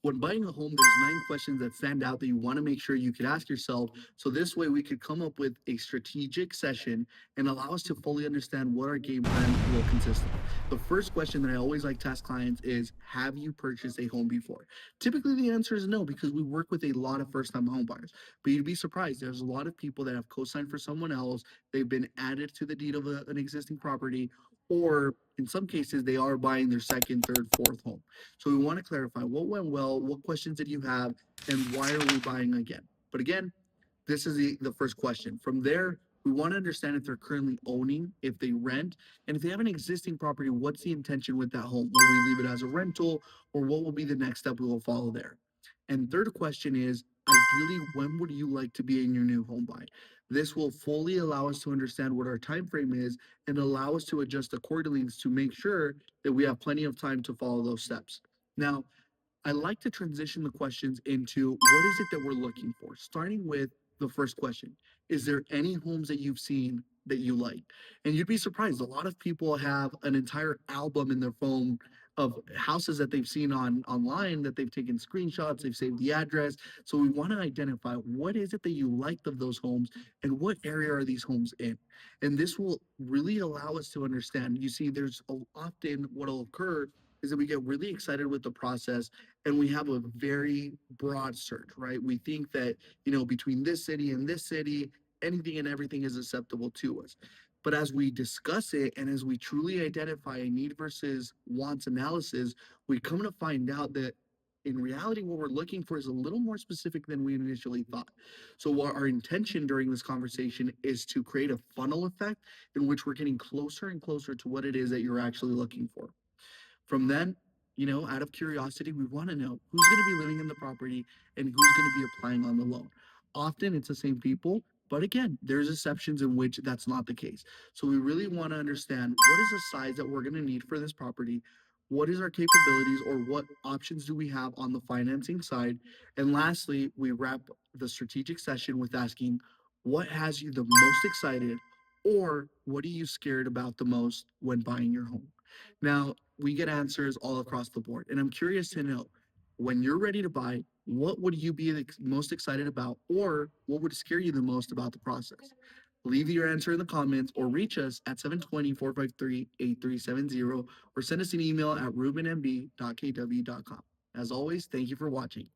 When buying a home, there's 9 questions that stand out that you want to make sure you could ask yourself. So this way we could come up with a strategic session and allow us to fully understand what our game plan will consist of. The first question that I always like to ask clients is, have you purchased a home before? Typically the answer is no, because we work with a lot of first-time home buyers. But you'd be surprised. There's a lot of people that have co-signed for someone else. They've been added to the deed of an existing property, or in some cases, they are buying their second, third, fourth home. So we want to clarify what went well, what questions did you have, and why are we buying again? But again, this is the first question. From there, we want to understand if they're currently owning, if they rent, and if they have an existing property, what's the intention with that home? Will we leave it as a rental, or what will be the next step we will follow there? And third question is, ideally, when would you like to be in your new home buy? This will fully allow us to understand what our time frame is and allow us to adjust accordingly to make sure that we have plenty of time to follow those steps. Now, I like to transition the questions into what is it that we're looking for, starting with the first question. Is there any homes that you've seen that you like? And you'd be surprised. A lot of people have an entire album in their phone of houses that they've seen online that they've taken screenshots, they've saved the address. So we want to identify what is it that you liked of those homes and what area are these homes in. And this will really allow us to understand. You see, there's often what will occur is that we get really excited with the process and we have a very broad search, right? We think that, between this city and this city, anything and everything is acceptable to us. But as we discuss it and as we truly identify a need versus wants analysis, we come to find out that in reality, what we're looking for is a little more specific than we initially thought. So, what our intention during this conversation is to create a funnel effect in which we're getting closer and closer to what it is that you're actually looking for. From then, out of curiosity, we want to know who's going to be living in the property and who's going to be applying on the loan. Often it's the same people, but again, there's exceptions in which that's not the case. So we really want to understand what is the size that we're going to need for this property. What is our capabilities or what options do we have on the financing side? And lastly, we wrap the strategic session with asking what has you the most excited or what are you scared about the most when buying your home? Now, we get answers all across the board. And I'm curious to know when you're ready to buy, what would you be most excited about, or what would scare you the most about the process? Leave your answer in the comments or reach us at 720-453-8370 or send us an email at rubenmb.kw.com. As always, thank you for watching.